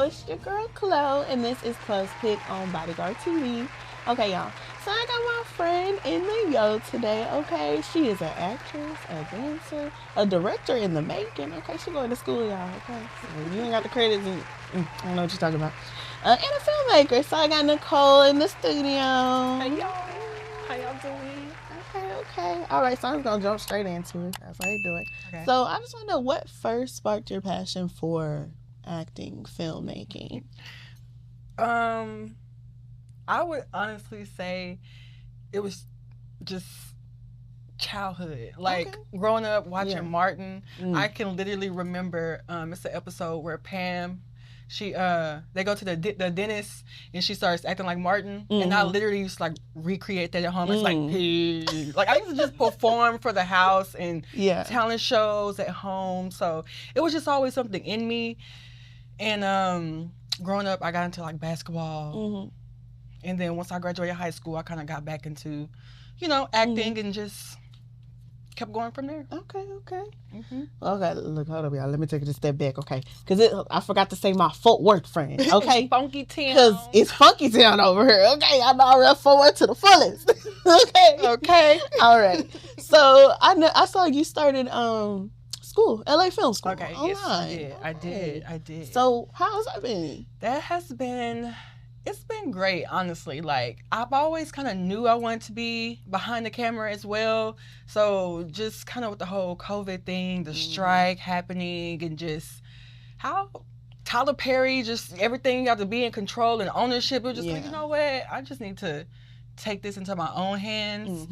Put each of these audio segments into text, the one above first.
know, it's your girl Chloe, and this is Clospick on Bodyguard TV. Okay, y'all. So I got my friend in the yo today, okay? She is an actress, a dancer, a director in the making, okay? She going to school, y'all, okay? So you ain't got the credits, and I don't know what you're talking about. And a filmmaker. So I got Nykol in the studio. Hey, y'all. How y'all doing? Okay. All right, so I'm just going to jump straight into it. That's how you do it. Okay. So I just want to know what first sparked your passion for acting, filmmaking? I would honestly say it was just childhood. Like growing up watching Martin, I can literally remember it's an episode where Pam, they go to the dentist and she starts acting like Martin, and I literally used to like recreate that at home. It's like I used to just perform for the house and talent shows at home. So it was just always something in me. And growing up, I got into like basketball. And then once I graduated high school, I kind of got back into, acting and just kept going from there. Okay. Okay, look, hold up, y'all. Let me take it a step back, okay? Because I forgot to say my Fort Worth friend, okay? Funky Town. Because it's Funky Town over here, okay? I know I rep Fort Worth to the fullest, Okay. All right. So I saw you started school, LA Film School. Okay, online. yes, I did. So how's that been? It's been great, honestly. Like, I've always kind of knew I wanted to be behind the camera as well. So just kind of with the whole COVID thing, the strike happening, and just how Tyler Perry, just everything, you have to be in control and ownership. It was just like, you know what? I just need to take this into my own hands.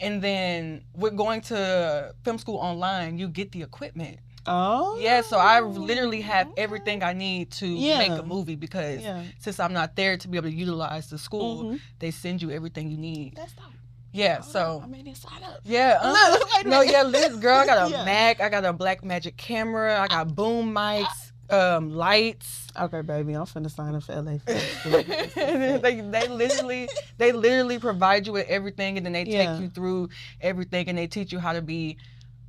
And then with going to film school online, you get the equipment. Oh. Yeah, so I literally have everything I need to make a movie because since I'm not there to be able to utilize the school, they send you everything you need. That's dope. Yeah, so. I made it sign up. Yeah. Liz, girl, I got a Mac, I got a Black Magic camera, I got boom mics, lights. Okay, baby, I'm finna sign up for LA Film. they literally provide you with everything, and then they take you through everything, and they teach you how to be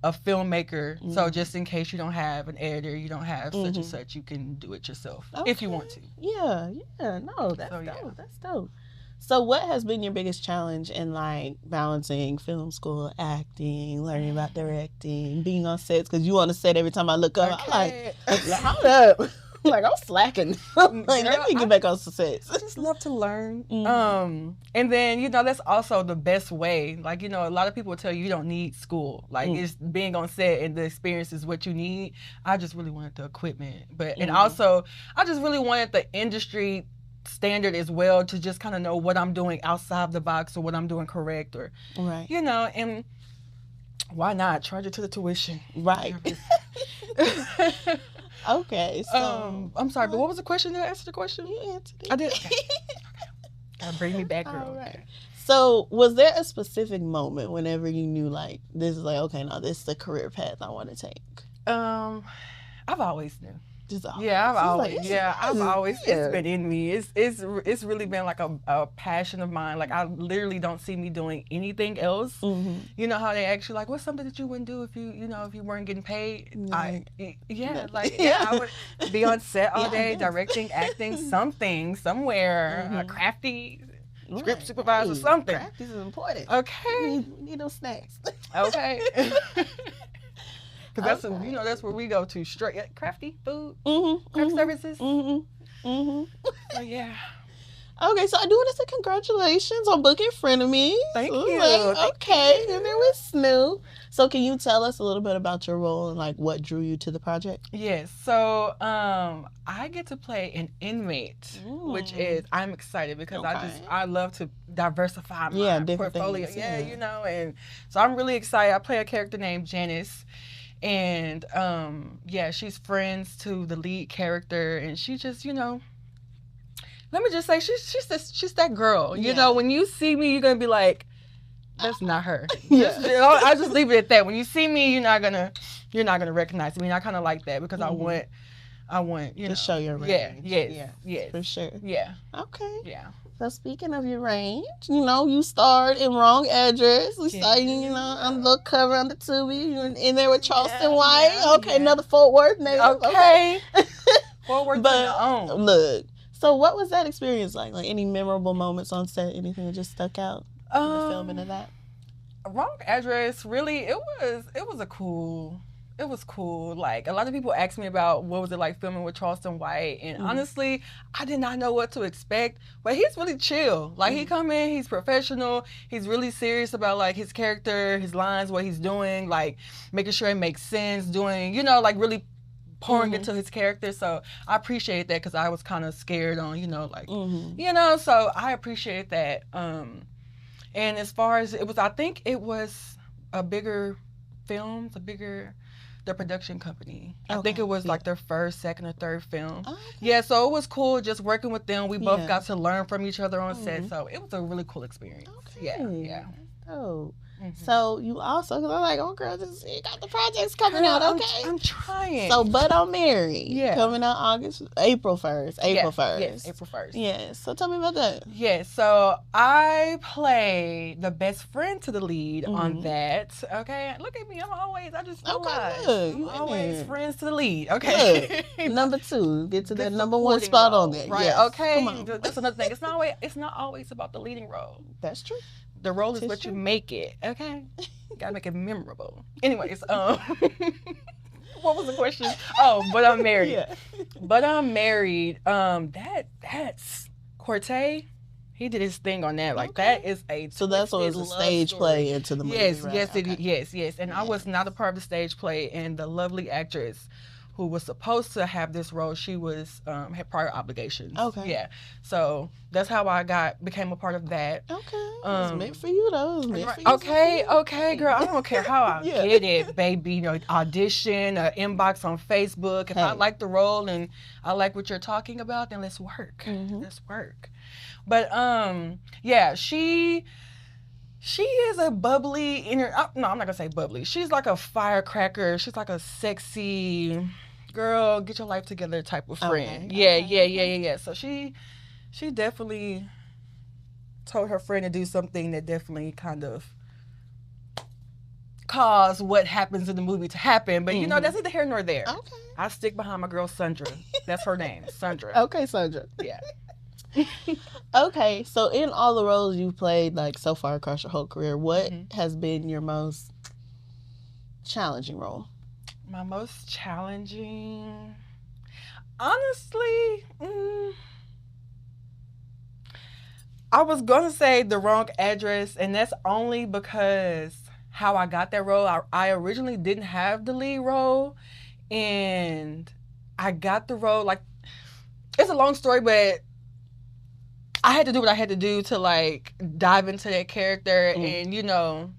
a filmmaker. So just in case you don't have an editor, you don't have such and such, you can do it yourself if you want to. No, that's dope. That's dope. So what has been your biggest challenge in like balancing film school, acting, learning about directing, being on sets? Because you on the set every time I look up, I'm like, hold up. Like, I'm slacking. Like, let me get back on the sets. I just love to learn. And then, that's also the best way. Like, a lot of people tell you don't need school. Like, it's being on set and the experience is what you need. I just really wanted the equipment. And also, I just really wanted the industry standard as well to just kind of know what I'm doing outside the box or what I'm doing correct or, and why not? Charge it to the tuition. Right. Okay, so I'm sorry, but what was the question? Did I answer the question? You answered it. I did. Okay. Gotta bring me back, girl. All right. Okay. So, was there a specific moment whenever you knew, like, this is like, okay, now this is the career path I want to take? I've always knew. I've always. It's been in me. It's really been like a passion of mine. Like, I literally don't see me doing anything else. You know how they ask you like, what's something that you wouldn't do if you weren't getting paid? I would be on set all day, directing, acting, something, somewhere, crafty. Script supervisor, something. Crafty is important. Okay. We need those snacks. Okay. Because that's where we go to straight crafty food, craft services. So yeah. Okay, so I do want to say congratulations on booking Frenemies. Thank you. Okay, and there was Snoop. So can you tell us a little bit about your role and like what drew you to the project? Yes. So I get to play an inmate, which is I'm excited because I love to diversify my portfolio. Things, and so I'm really excited. I play a character named Janice. And she's friends to the lead character, and she just, let me just say, she's that girl. You know, when you see me, you're gonna be like, that's not her. I'll just leave it at that. When you see me, you're not gonna recognize me. And I kind of like that because I want to show your range. Yes, for sure. Yeah. Okay. Yeah. So speaking of your range, you starred in Wrong Address. We saw you, on the cover on the Tubi. You were in there with Charleston White. Another Fort Worth name. Okay. Forward to your own. Look, so what was that experience like? Like any memorable moments on set? Anything that just stuck out in the filming of that? Wrong Address, really, it was cool. Like, a lot of people ask me about what was it like filming with Charleston White, and honestly, I did not know what to expect, but he's really chill. Like, he come in, he's professional, he's really serious about, like, his character, his lines, what he's doing, like, making sure it makes sense, doing, you know, like, really pouring into his character. So I appreciate that, because I was kind of scared on, you know, like, you know, so I appreciate that. And as far as I think it was a bigger film, the production company. I think it was like their first, second, or third film. Oh, okay. Yeah, so it was cool just working with them. We both got to learn from each other on set, so it was a really cool experience. Okay. Yeah. Oh. So you also, because I'm like, oh girl, you got the projects coming out, okay? I'm trying. So, But I'm Married, coming out April 1st. Yes, April 1st. Yeah, so tell me about that. Yeah, so I play the best friend to the lead on that, okay? Look at me, I just realized. I'm always friends to the lead, okay? Look, number 2, get to that number 1 spot on there. Right, yes. Okay, that's another thing. It's not always about the leading role. That's true. The role is what you make it, okay? You gotta make it memorable. Anyways, what was the question? Oh, But I'm Married. Yeah. But I'm Married. That's Cortez. He did his thing on that. Like, that is a so that's what was a stage play into the movie. Yes, right? yes. And I was not a part of the stage play. And the lovely actress who was supposed to have this role, she was had prior obligations. Okay. Yeah. So that's how I became a part of that. Okay. It's meant for you though. Okay, girl. I don't care how I get it, baby. You know, audition, inbox on Facebook. If I like the role and I like what you're talking about, then let's work. Let's work. But yeah, she is a bubbly no, I'm not gonna say bubbly. She's like a firecracker. She's like a sexy girl, get your life together type of friend. Yeah. So she definitely told her friend to do something that definitely kind of caused what happens in the movie to happen. But you know, that's neither here nor there. Okay. I stick behind my girl Sandra. That's her name, Sandra. Okay, Sandra. Yeah. Okay, so in all the roles you've played, like so far across your whole career, what has been your most challenging role? My most challenging, honestly, I was gonna say The Wrong Address, and that's only because how I got that role. I originally didn't have the lead role, and I got the role. Like, it's a long story, but I had to do what I had to do to, like, dive into that character. And, you know,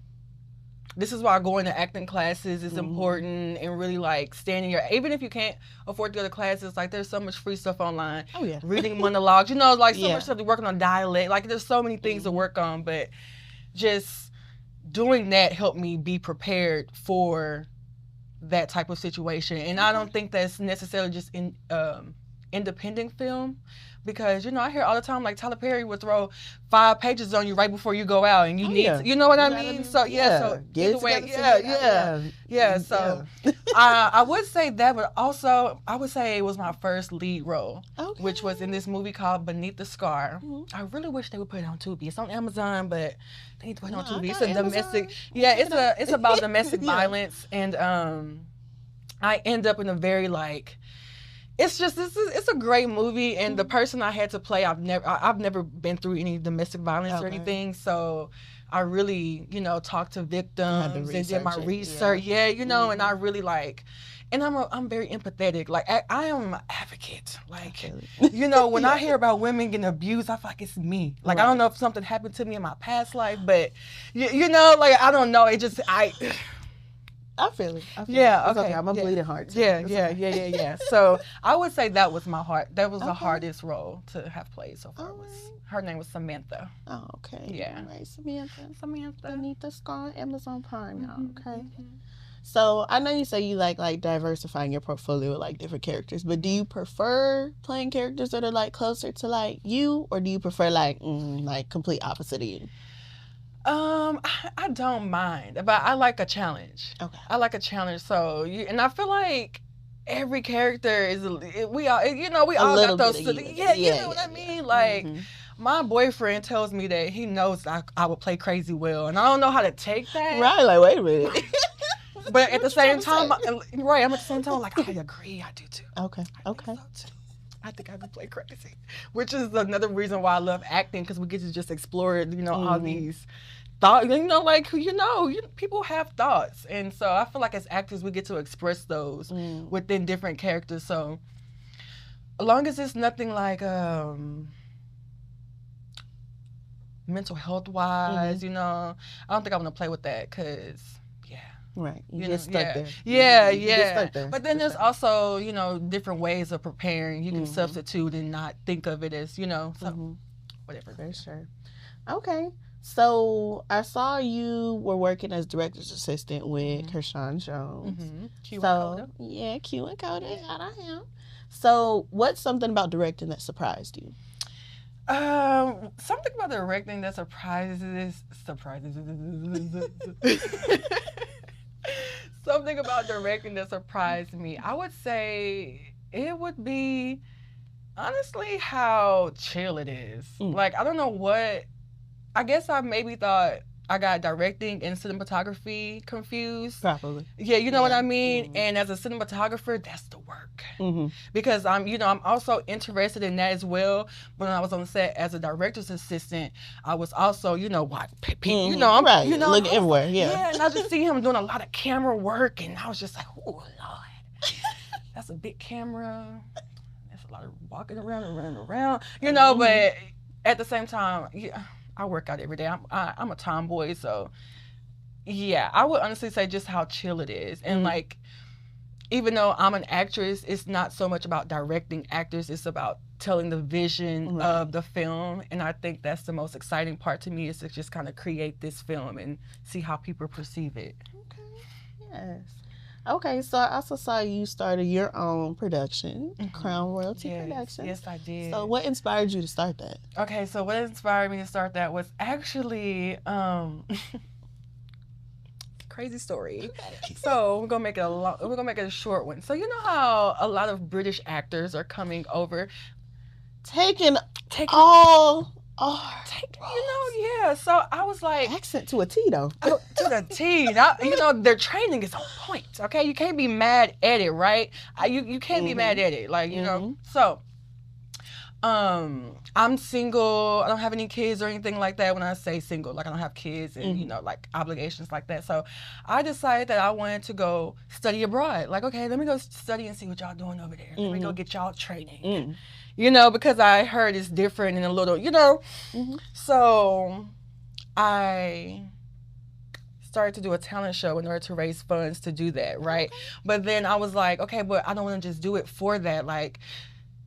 this is why going to acting classes is important, and really, like, standing your, even if you can't afford to go to classes, like, there's so much free stuff online. Oh, yeah. Reading monologues, you know, like, so much stuff to working on dialect. Like, there's so many things to work on, but just doing that helped me be prepared for that type of situation. And I don't think that's necessarily just in independent film. Because, you know, I hear all the time, like, Tyler Perry would throw 5 pages on you right before you go out, and you need to, you know what I mean? So, so either way, so I would say that, but also I would say it was my first lead role, which was in this movie called Beneath the Scar. I really wish they would put it on Tubi. It's on Amazon, but they need to put it on Tubi. It's a domestic, it's about domestic violence, and I end up in a very, like, it's a great movie, and the person I had to play, I've never been through any domestic violence or anything, so I really, you know, talked to victims and did my research. Yeah, you know, and I really, like, and I'm very empathetic. Like, I am an advocate. Like, you know, when I hear about women getting abused, I feel like it's me. Like, I don't know if something happened to me in my past life, but you know, like, I don't know. It just I feel it. Yeah, okay. I'm a bleeding heart too. Yeah. So I would say that was my heart. That was the hardest role to have played so far. Her name was Samantha. Oh, okay. Yeah. All right, Samantha. Beneath the Scar, Amazon Prime now. Okay. So I know you say you like diversifying your portfolio with, like, different characters, but do you prefer playing characters that are, like, closer to, like, you, or do you prefer like complete opposite of you? I don't mind, but I like a challenge. Okay. I like a challenge. So and I feel like every character is we all we all got those you know what I mean, like my boyfriend tells me that he knows I would play crazy well, and I don't know how to take that. Right, like wait a minute. But at the same time, right, I'm at the same time like I agree, I do too. Okay. I think so too. I think I could play crazy, which is another reason why I love acting, because we get to just explore all these thoughts. Like people have thoughts, and so I feel like as actors we get to express those within different characters. So as long as it's nothing like mental health wise, I don't think I want to play with that, because right, you get stuck there. Yeah. Get stuck there. But then there's also different ways of preparing. You can substitute and not think of it as so whatever. For sure. Okay, so I saw you were working as director's assistant with Kershawn Jones. Q and Coda. Yeah, Q and Coda. Shout out him. So what's something about directing that surprised you? Something about directing that surprises. Something about directing that surprised me, I would say it would be, honestly, how chill it is. Like, I don't know what, I guess I maybe thought I got directing and cinematography confused. Probably. Yeah, you know what I mean? And as a cinematographer, that's the work. Because I'm also interested in that as well. When I was on set as a director's assistant, I was also, I'm right. Looking everywhere, Yeah, and I just see him doing a lot of camera work, and I was just like, oh, Lord. That's a big camera. That's a lot of walking around and running around, but at the same time, I work out every day. I'm a tomboy, so yeah, I would honestly say just how chill it is. And like, even though I'm an actress, it's not so much about directing actors, it's about telling the vision of the film. And I think that's the most exciting part to me, is to just kind of create this film and see how people perceive it. Okay, yes. Okay, so I also saw you started your own production, Crown Royalty Productions. Yes, I did. So what inspired you to start that? Okay, so what inspired me to start that was actually crazy story. So we're gonna make it a short one. So you know how a lot of British actors are coming over, taking all. So I was like, accent to a T though. To the T. Their training is on point. Okay, you can't be mad at it, right? You can't be mad at it, like So, I'm single. I don't have any kids or anything like that. When I say single, like I don't have kids and like obligations like that. So, I decided that I wanted to go study abroad. Like, okay, let me go study and see what y'all doing over there. Let me go get y'all training. Because I heard it's different and a little, So I started to do a talent show in order to raise funds to do that, right? But then I was like, okay, but I don't want to just do it for that. Like,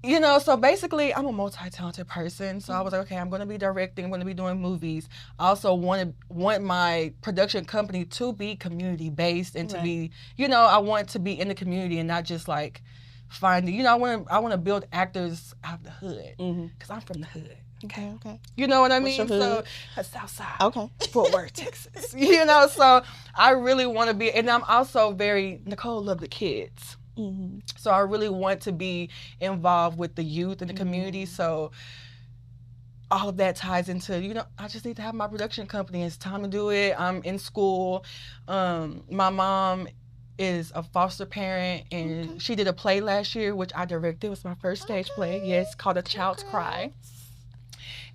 so basically I'm a multi-talented person. So I was like, okay, I'm going to be directing, I'm going to be doing movies. I also want my production company to be community-based and to be, I want to be in the community and not just like finding, I want to build actors out of the hood, because I'm from the hood. Okay. You know what I mean? So, Southside. Okay. Fort Worth, Texas. So I really want to be, and I'm also Nicole love the kids. So I really want to be involved with the youth in the community. So all of that ties into, I just need to have my production company. It's time to do it. I'm in school. My mom is a foster parent, and she did a play last year, which I directed. It was my first stage play. Yes, called A Child's Cry.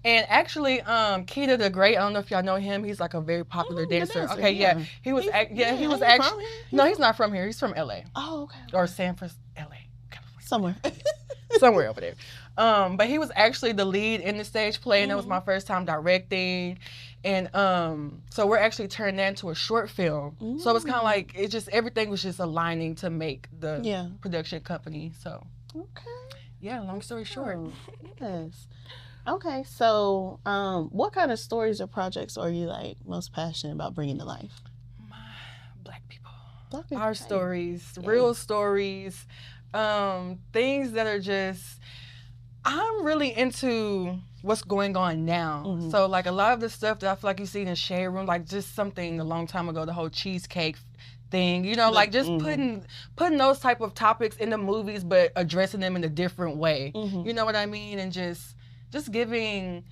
And actually, Keita the Great, I don't know if y'all know him. He's like a very popular dancer. Okay, yeah. He was actually, no, he's not from here. He's from LA. Oh, okay. Or San Francisco, LA. Somewhere. Somewhere over there. But he was actually the lead in the stage play, and it was my first time directing. And so we're actually turning that into a short film. So it's kind of like, everything was just aligning to make the production company. So, yeah, long story short. Yes. Okay, so what kind of stories or projects are you like most passionate about bringing to life? Black people. Our stories, real stories, things that are just, I'm really into what's going on now. So like a lot of the stuff that I feel like you see in the shade room, like just something a long time ago, the whole cheesecake thing, you know, like just putting those type of topics in the movies, but addressing them in a different way. You know what I mean? And just giving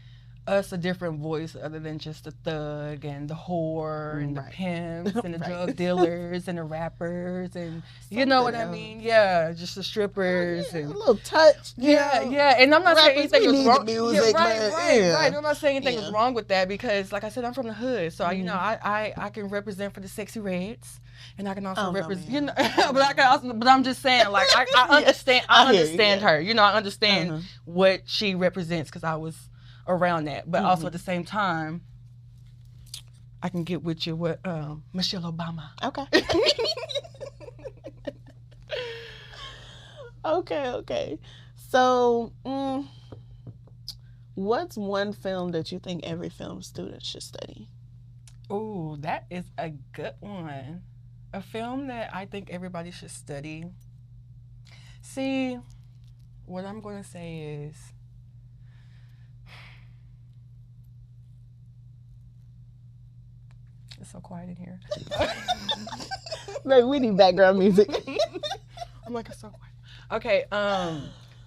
us a different voice other than just the thug and the whore and the pimps and the drug dealers and the rappers and you know what I mean? Yeah, just the strippers and a little touch. Yeah. And I'm not saying anything was wrong. Music, right. I'm not saying anything was wrong with that because, like I said, I'm from the hood, so you know I can represent for the sexy reds. And I can also represent, you know, but I'm just saying, like, I understand, I understand her. You know, I understand what she represents because I was around that. But also at the same time, I can get with you with Michelle Obama. Okay. So, what's one film that you think every film student should study? Ooh, that is a good one. A film that I think everybody should study. See, what I'm going to say is, it's so quiet in here. Like, we need background music. I'm like, it's so quiet. Okay,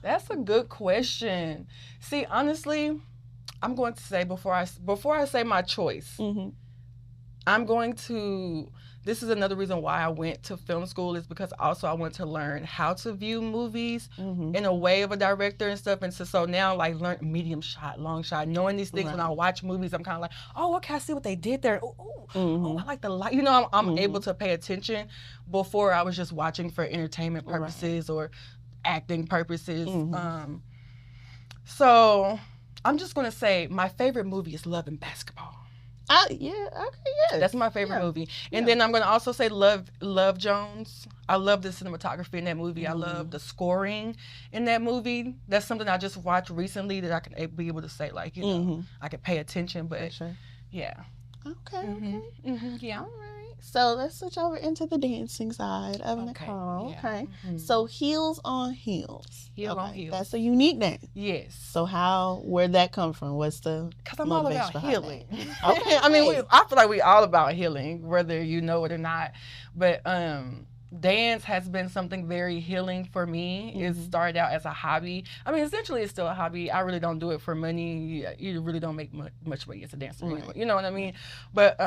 that's a good question. See, honestly, I'm going to say before I say my choice, I'm going to. This is another reason why I went to film school is because also I want to learn how to view movies in a way of a director and stuff. And so now like learn medium shot, long shot, knowing these things when I watch movies, I'm kind of like, oh, okay, I see what they did there. Oh, I like the light. You know, I'm able to pay attention before I was just watching for entertainment purposes or acting purposes. So I'm just going to say my favorite movie is Love and Basketball. That's my favorite movie. And then I'm going to also say Love Jones. I love the cinematography in that movie. I love the scoring in that movie. That's something I just watched recently that I can be able to say, like, you know, I can pay attention. But, yeah. Okay. Yeah. All right. So let's switch over into the dancing side of Nykol. Okay. So Heels on Heels. Heels on Heels. That's a unique name. Yes. So where'd that come from? What's the Because I'm all about healing. Okay. I mean, I feel like we all about healing, whether you know it or not. But dance has been something very healing for me. It started out as a hobby. I mean, essentially it's still a hobby. I really don't do it for money. You really don't make much money as a dancer anyway. You know what I mean? But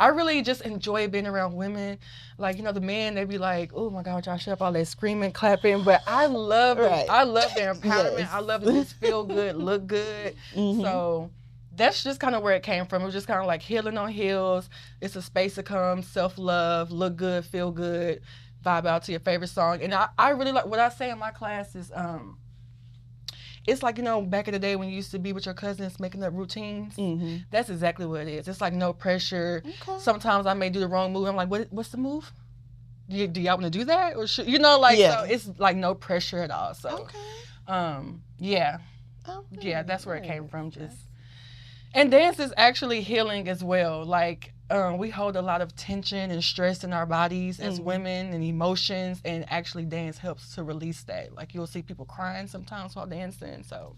I really just enjoy being around women. Like, you know, the men, they be like, oh my God, y'all shut up, all that screaming, clapping. But I love it. I love their empowerment. I love to just feel good, look good. So that's just kind of where it came from. It was just kind of like healing on heels. It's a space to come, self-love, look good, feel good, vibe out to your favorite song. And I really like, what I say in my class is, it's like, you know, back in the day when you used to be with your cousins making up routines. That's exactly what it is. It's like no pressure. Sometimes I may do the wrong move. I'm like, what's the move? Do y'all want to do that? Or should, you know, like, so it's like no pressure at all. So, yeah, that's where it came from. And dance is actually healing as well. Like, we hold a lot of tension and stress in our bodies as women and emotions, and actually dance helps to release that. Like, you'll see people crying sometimes while dancing. So,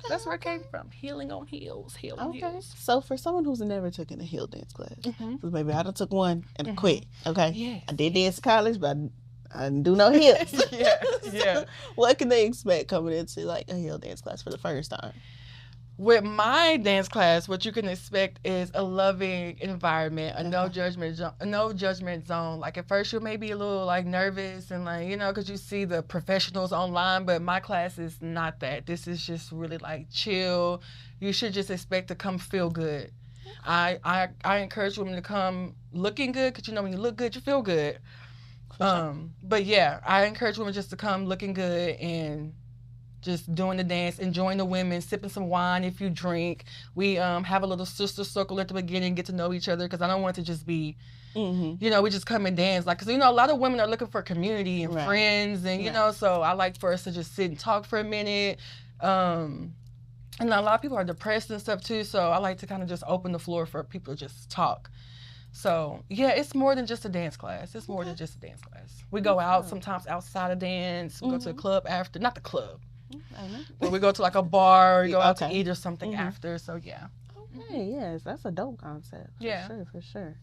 that's where it came from. Healing on heels, healing on heels. So for someone who's never taken a heel dance class, because maybe I done took one and quit, I did dance in college, but I didn't do no heels. So what can they expect coming into like a heel dance class for the first time? With my dance class, what you can expect is a loving environment, a no judgment zone. Like at first you may be a little like nervous and like, you know, because you see the professionals online, but my class is not that. This is just really like chill. You should just expect to come feel good. I encourage women to come looking good, because you know when you look good, you feel good. But yeah, I encourage women just to come looking good and just doing the dance, enjoying the women, sipping some wine if you drink. We have a little sister circle at the beginning, get to know each other, because I don't want it to just be, you know, we just come and dance. Like, because, you know, a lot of women are looking for community and friends, and, you know, so I like for us to just sit and talk for a minute. And a lot of people are depressed and stuff, too, so I like to kind of just open the floor for people to just talk. So, yeah, it's more than just a dance class. It's more than just a dance class. We go out sometimes outside of dance. We go to a club after. Not the club. But we go to like a bar, or go out to eat or something after. So, yeah. Okay, yes, that's a dope concept. For sure.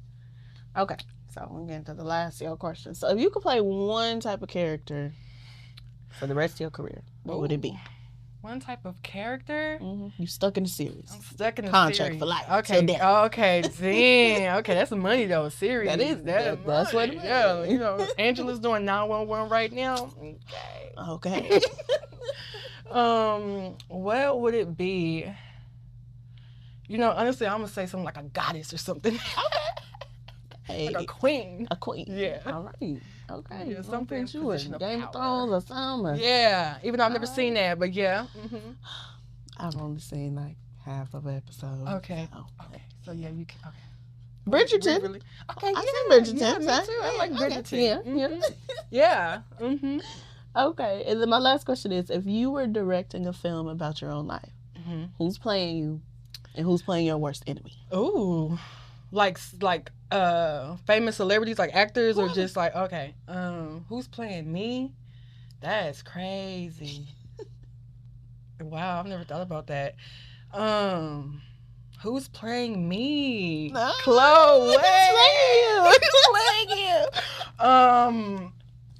Okay. So we're getting to the last of your question. So if you could play one type of character for the rest of your career, what would it be? One type of character? You stuck in the series. I'm stuck in the contract for life. Okay. Okay. Damn. Okay. That's the money though. Series. That is. That's what it is. Yeah. You know, Angela's doing 911 right now. Okay. What would it be? You know, honestly, I'm gonna say something like a goddess or something. Okay. Like a queen. A queen. Yeah. All right. Okay. Yeah, something you in Game of Thrones or something. Yeah. Even though I've never seen that, but yeah. I've only seen like half of an episode. Okay. So. Okay. So yeah, you can. Okay. Bridgerton. Really? Okay. I seen Bridgerton. Yeah, me too. I like Bridgerton. Yeah. Yeah. Okay. And then my last question is: if you were directing a film about your own life, who's playing you, and who's playing your worst enemy? Ooh. Like famous celebrities, like actors, or just like who's playing me? That's crazy. Wow, I've never thought about that. Who's playing me? Chloe. Who's playing you?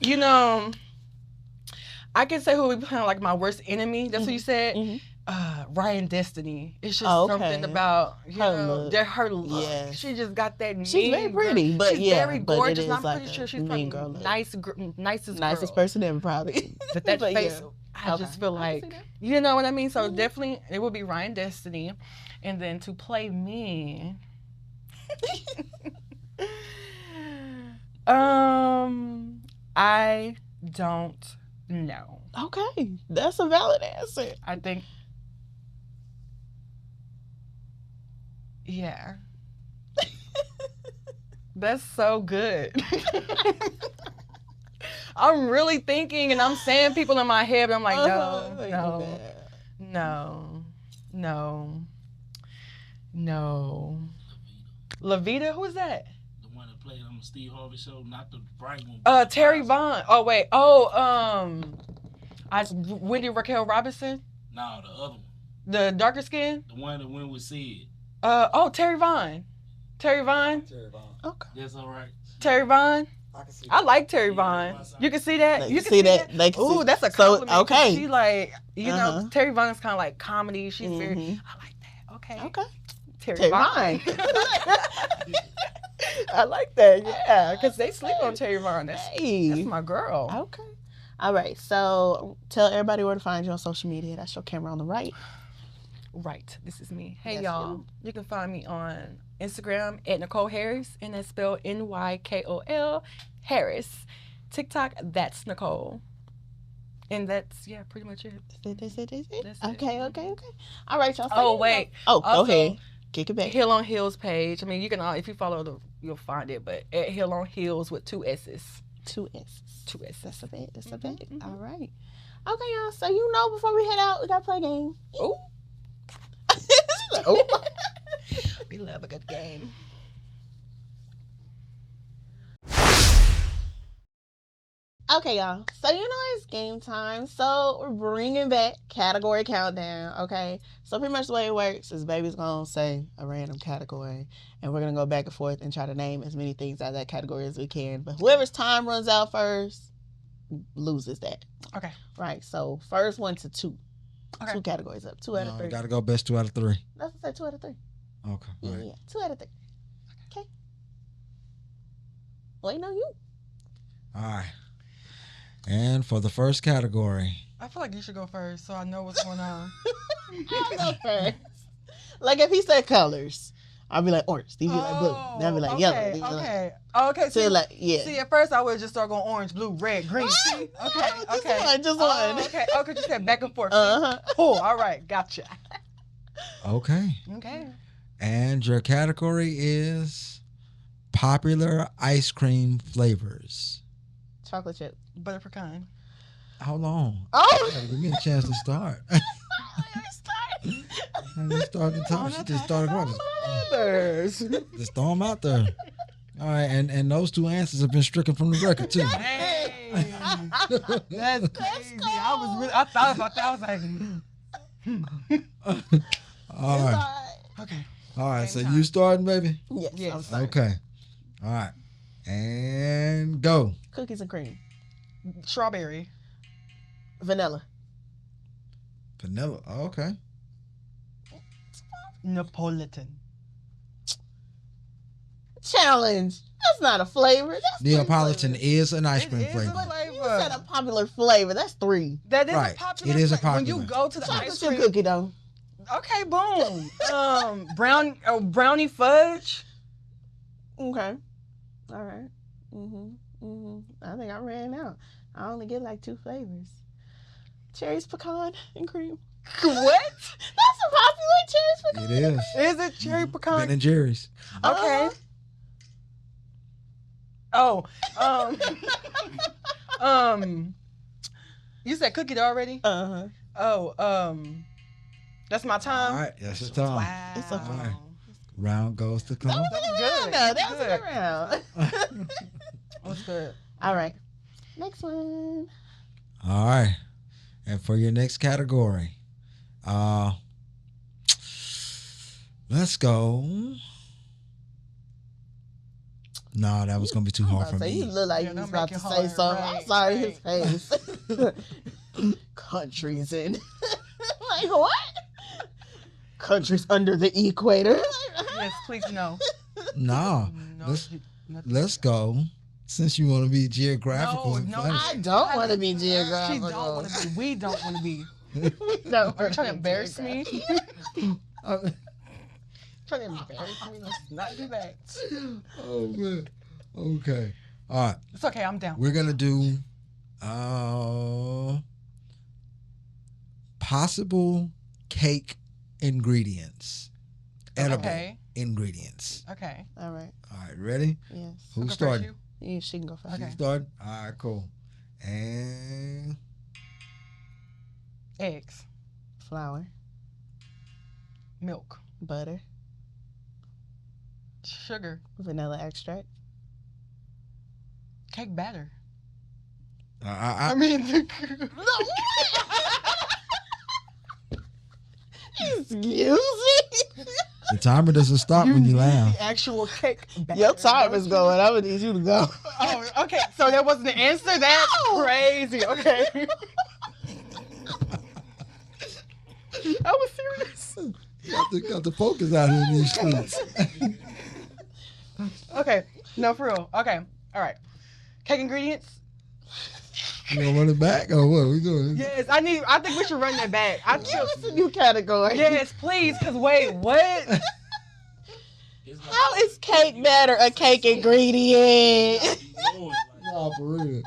You know, I can say who would be playing like my worst enemy. That's what you said. Ryan Destiny. It's just something about her look. Yeah. She just got that mean. She's very pretty, but she's very gorgeous. But I'm pretty sure she's mean probably nicest girl. person ever, probably. But that face, I just feel like, you know what I mean? So definitely, it would be Ryan Destiny, and then to play me. I don't know. Okay, that's a valid answer. I think. Yeah. That's so good. I'm really thinking and I'm saying people in my head, but I'm like, no. Lavita, who is that? The one that played on the Steve Harvey show, not the bright one. Terry Vaughn. Oh, wait. Wendy Raquel Robinson? No, the other one. The darker skin? The one that went with Sid. Terry Vaughn. Terry Vaughn? Okay. That's all right. Terry Vaughn? I can see I like Terry Vaughn. You can see that? You can see that? Ooh, that's a compliment. So, okay. She like, know, Terry Vaughn is kind of like comedy. She's very, I like that. Okay. Terry Vaughn. I like that, yeah. Because they sleep on Terry Vaughn. That's my girl. Okay. All right. So tell everybody where to find you on social media. That's your camera on the right. Right. This is me. Hey, y'all. You can find me on Instagram at Nykol Harris, and that's spelled Nykol Harris. TikTok, that's Nykol. And that's, pretty much it. That's it. Okay. All right, y'all. Oh, wait. Go ahead. Kick it back. Hill on Heels page. I mean, you can, if you follow you'll find it, but at Hill on Heels with 2 S's. 2 S's. 2 S's. That's a bit. All right. Okay, y'all. So, before we head out, we got to play a game. Ooh. We love a good game. Okay, y'all. So, it's game time. So, we're bringing back category countdown, okay? So, pretty much the way it works is baby's going to say a random category, and we're going to go back and forth and try to name as many things out of that category as we can. But whoever's time runs out first loses that. Okay. Right. So, first 1 to 2. Okay. 2 categories up. 2 out of 3. Got to go best 2 out of 3. That's what I said, 2 out of 3. Okay. Yeah. 2 out of 3. Okay. Waiting on you. All right. And for the first category. I feel like you should go first so I know what's going on. I'll go first. Like if he said colors, I'll be like orange. He'd be like blue. Then I'll be like yellow. Okay. So like, yeah. See, at first I would just start going orange, blue, red, green. See? Okay. Just one. Okay, just said back and forth. Cool. All right. Gotcha. Okay. And your category is popular ice cream flavors. Chocolate chip. Butter pecan. Hold on. Oh! Give me a chance to start. I just started to talk. She just started going. Just throw them out there. All right, and those 2 answers have been stricken from the record too. Hey, that's crazy. I thought about that. I was like, All right. Okay. All right. So you starting, baby? Yes. Okay. All right. And go. Cookies and cream. Strawberry. Vanilla. Vanilla. Oh, okay. Napolitan. Challenge. That's not a flavor. That's Neapolitan is an ice cream flavor. You said a popular flavor. That's 3. That is Right. a popular It is a flavor. When popular. you go to the Chocolate ice chip cream cookie though. Okay, boom. Brownie fudge. Okay. All right. I think I ran out. I only get like 2 flavors. Cherries, pecan, and cream. What? That's a popular cherries, pecan. It is. Is it cherry pecan? Ben and Jerry's. Okay. Oh, you said cookie already? Oh, that's my time. All right, that's the time. Wow. It's okay. All right. Round goes to Chloe. That was Good. around. What's good? All right. Next one. All right. And for your next category, let's go. No, that was gonna be too hard for me. You look like you was about to say something. I'm sorry, his face. Countries in. Like what? Countries under the equator. Yes, please no. No, let's go. Since you want to be geographical and funny. I don't want to be She geographical. don't want to be. We don't want to be. No, Are you trying to embarrass me? Trying to embarrass me? Let's not do that. Oh man. Okay. All right. It's okay. I'm down. We're gonna do possible cake ingredients. Edible ingredients. Okay. All right. All right, ready? Yes. Who's starting? Yeah, she can go first. Okay. You starting? All right, cool. And Eggs. Flour, Milk. butter, Sugar. vanilla extract. Cake batter. I mean, Excuse me. the timer doesn't stop when you laugh. The actual cake batter. Your time is going. I would need you to go. Oh, okay. So that wasn't the answer? That's crazy. Okay. I was serious. Got the focus out here in these streets. Okay. No, for real. Okay. All right. Cake ingredients? You gonna run it back or what? We doing? Yes, I think we should run that back. Give us a new category. Yes, please, because wait, what? How is cake batter a cake ingredient? Nah, for real.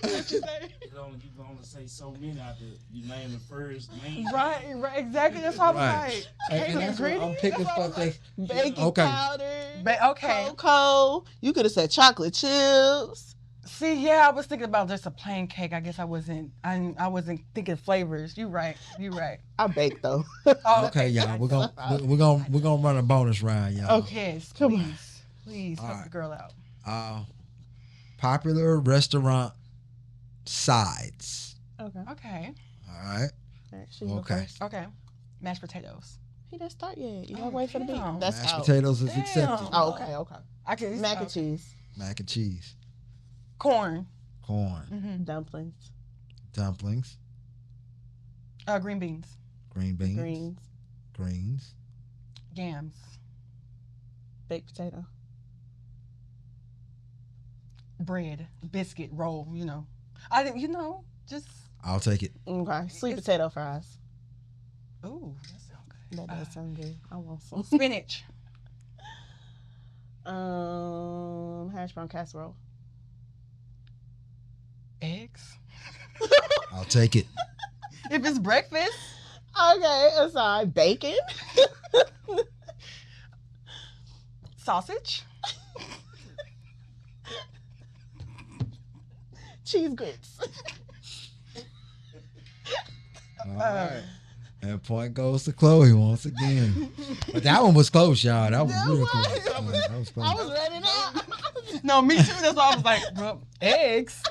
What you say? You can only say so many out there. You name the first name. Right, exactly. That's how I was Right. like. And that's what I'm picking stuff that. Baking powder. Okay. Cocoa. You could have said chocolate chips. See, yeah, I was thinking about just a plain cake. I guess I wasn't thinking flavors. You right. I bake though. Oh, Okay, y'all. We're gonna run a bonus round, y'all. Okay, Come please help All right. the girl out. Popular restaurant sides. Okay. Okay. All right. All right, she go Okay. first. Okay. Mashed potatoes. He didn't start yet. You gotta Oh, wait for the beat. damn. That's Mashed out. potatoes is Damn. accepted. Oh, okay. I can Mac and cheese, Mac and cheese, corn. corn, dumplings, dumplings, Green beans. green beans, greens, Yams. baked potato, Bread. Biscuit. Roll. Just. I'll take it. okay, sweet potato fries. Ooh, that sounds good. That does sound good. I want some. Spinach. Hash brown casserole. Eggs. I'll take it. If it's breakfast. Okay, sorry. Bacon. Sausage. Cheese grits. All right. And point goes to Chloe once again. But that one was close, y'all. That was real close. That was close. I was running out. No, me too. That's why I was like, well, eggs.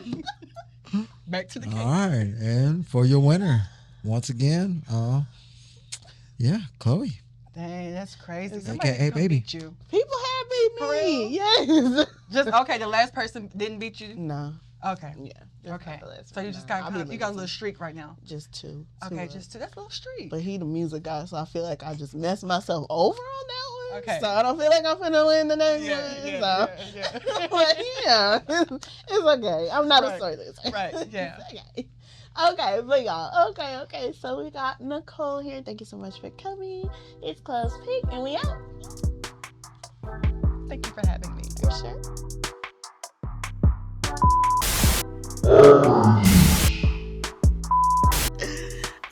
Back to the cake. All right. And for your winner, once again, yeah, Chloe. Dang, that's crazy. Okay, Somebody hey, come baby. beat you. People have beat me. Yes. Just okay. The last person didn't beat you. No. Okay. Yeah. Okay. So you just got you got a little streak right now. Just two. Okay, just two. That's a little streak. But he the music guy, so I feel like I just messed myself over on that one. Okay. So I don't feel like I'm finna win the next one. Yeah. But yeah, it's okay. I'm not a sore loser. Right. Yeah. Okay. Okay, but y'all. Okay. So we got Nykol here. Thank you so much for coming. It's Clospick, and we out. Thank you for having me. For sure.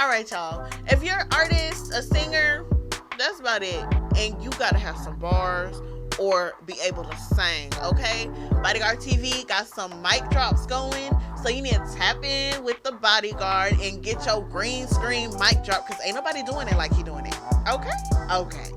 All right, y'all. If you're an artist, a singer, that's about it. And you gotta have some bars or be able to sing, okay? Bodyguard TV got some mic drops going, so you need to tap in with the Bodyguard and get your green screen mic drop, because ain't nobody doing it like he doing it. Okay? Okay.